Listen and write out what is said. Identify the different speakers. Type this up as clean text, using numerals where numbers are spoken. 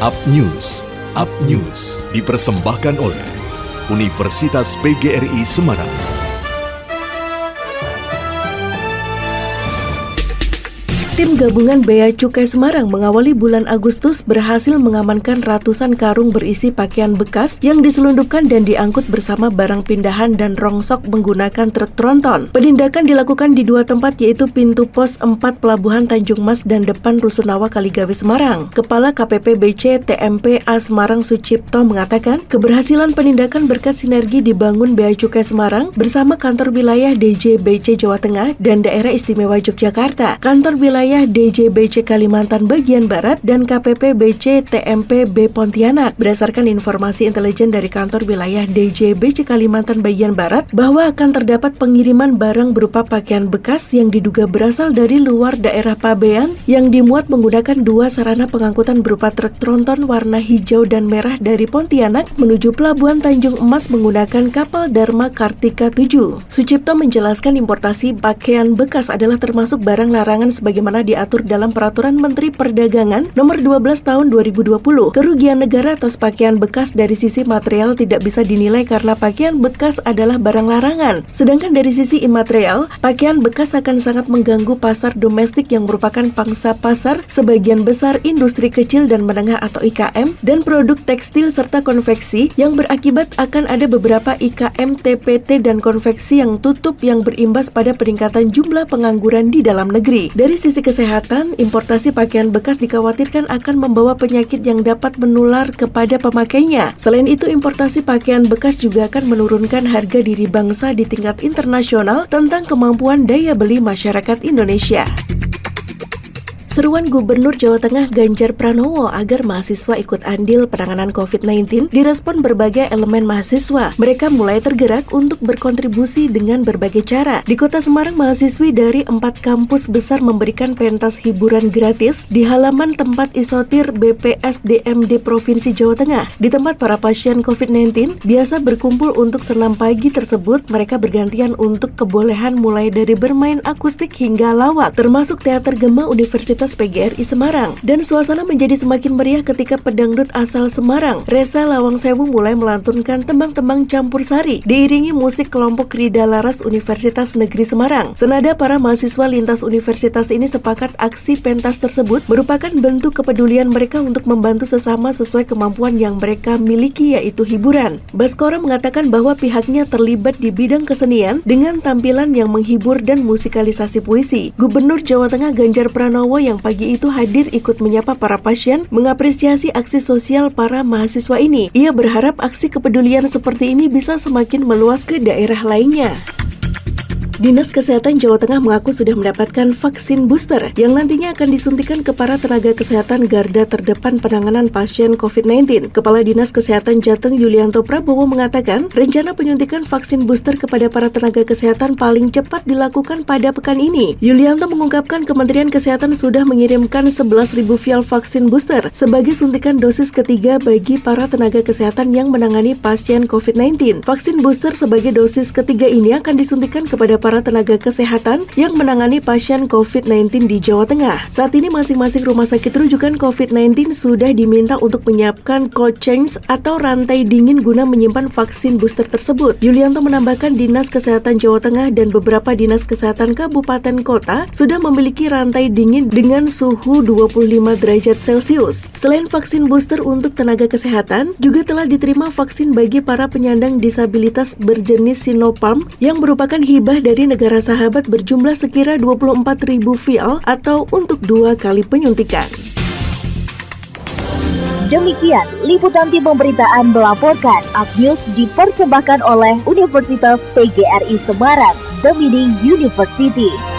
Speaker 1: Up News dipersembahkan oleh Universitas PGRI Semarang.
Speaker 2: Tim gabungan Bea Cukai Semarang mengawali bulan Agustus berhasil mengamankan ratusan karung berisi pakaian bekas yang diselundupkan dan diangkut bersama barang pindahan dan rongsok menggunakan truk tronton. Penindakan dilakukan di dua tempat, yaitu pintu pos 4 Pelabuhan Tanjung Mas dan depan Rusunawa Kaligawe Semarang. Kepala KPPBC TMPA Semarang Sucipto mengatakan keberhasilan penindakan berkat sinergi dibangun Bea Cukai Semarang bersama kantor wilayah DJBC Jawa Tengah dan Daerah Istimewa Yogyakarta, kantor wilayah DJBC Kalimantan Bagian Barat, dan KPPBC TMPB Pontianak. Berdasarkan informasi intelijen dari kantor wilayah DJBC Kalimantan Bagian Barat bahwa akan terdapat pengiriman barang berupa pakaian bekas yang diduga berasal dari luar daerah pabean yang dimuat menggunakan dua sarana pengangkutan berupa truk tronton warna hijau dan merah dari Pontianak menuju Pelabuhan Tanjung Emas menggunakan kapal Dharma Kartika 7. Sucipto menjelaskan importasi pakaian bekas adalah termasuk barang larangan sebagaimana diatur dalam Peraturan Menteri Perdagangan Nomor 12 Tahun 2020. Kerugian negara atas pakaian bekas dari sisi material tidak bisa dinilai karena pakaian bekas adalah barang larangan. Sedangkan dari sisi imaterial, pakaian bekas akan sangat mengganggu pasar domestik yang merupakan pangsa pasar sebagian besar industri kecil dan menengah atau IKM dan produk tekstil serta konveksi yang berakibat akan ada beberapa IKM, TPT, dan konveksi yang tutup yang berimbas pada peningkatan jumlah pengangguran di dalam negeri. Dari sisi kesehatan, importasi pakaian bekas dikhawatirkan akan membawa penyakit yang dapat menular kepada pemakainya. Selain itu, importasi pakaian bekas juga akan menurunkan harga diri bangsa di tingkat internasional tentang kemampuan daya beli masyarakat Indonesia. Seruan Gubernur Jawa Tengah Ganjar Pranowo agar mahasiswa ikut andil penanganan COVID-19 direspon berbagai elemen mahasiswa. Mereka mulai tergerak untuk berkontribusi dengan berbagai cara. Di Kota Semarang, mahasiswi dari 4 kampus besar memberikan pentas hiburan gratis di halaman tempat isoter BPSDMD Provinsi Jawa Tengah. Di tempat para pasien COVID-19 biasa berkumpul untuk senam pagi tersebut, mereka bergantian untuk kebolehan mulai dari bermain akustik hingga lawak, termasuk teater gema Universitas PGRI Semarang. Dan suasana menjadi semakin meriah ketika pedangdut asal Semarang, Reza Lawangsewu, mulai melantunkan tembang-tembang campur sari diiringi musik kelompok Rida Laras Universitas Negeri Semarang. Senada para mahasiswa lintas universitas ini sepakat aksi pentas tersebut merupakan bentuk kepedulian mereka untuk membantu sesama sesuai kemampuan yang mereka miliki, yaitu hiburan. Baskoro mengatakan bahwa pihaknya terlibat di bidang kesenian dengan tampilan yang menghibur dan musikalisasi puisi. Gubernur Jawa Tengah Ganjar Pranowo yang pagi itu hadir ikut menyapa para pasien, mengapresiasi aksi sosial para mahasiswa ini. Ia berharap aksi kepedulian seperti ini bisa semakin meluas ke daerah lainnya. Dinas Kesehatan Jawa Tengah mengaku sudah mendapatkan vaksin booster yang nantinya akan disuntikan ke para tenaga kesehatan garda terdepan penanganan pasien COVID-19. Kepala Dinas Kesehatan Jateng Yulianto Prabowo mengatakan rencana penyuntikan vaksin booster kepada para tenaga kesehatan paling cepat dilakukan pada pekan ini. Yulianto mengungkapkan Kementerian Kesehatan sudah mengirimkan 11.000 vial vaksin booster sebagai suntikan dosis ketiga bagi para tenaga kesehatan yang menangani pasien COVID-19. Vaksin booster sebagai dosis ketiga ini akan disuntikan kepada para tenaga kesehatan yang menangani pasien COVID-19 di Jawa Tengah. Saat ini masing-masing rumah sakit rujukan COVID-19 sudah diminta untuk menyiapkan cold chains atau rantai dingin guna menyimpan vaksin booster tersebut. Yulianto menambahkan Dinas Kesehatan Jawa Tengah dan beberapa dinas kesehatan kabupaten kota sudah memiliki rantai dingin dengan suhu 25 derajat Celcius. Selain vaksin booster untuk tenaga kesehatan, juga telah diterima vaksin bagi para penyandang disabilitas berjenis Sinopharm yang merupakan hibah dari negara sahabat berjumlah sekira 24.000 vial atau untuk 2 kali penyuntikan.
Speaker 3: Demikian liputan tim pemberitaan melaporkan. Up News dipersembahkan oleh Universitas PGRI Semarang, The Meaning University.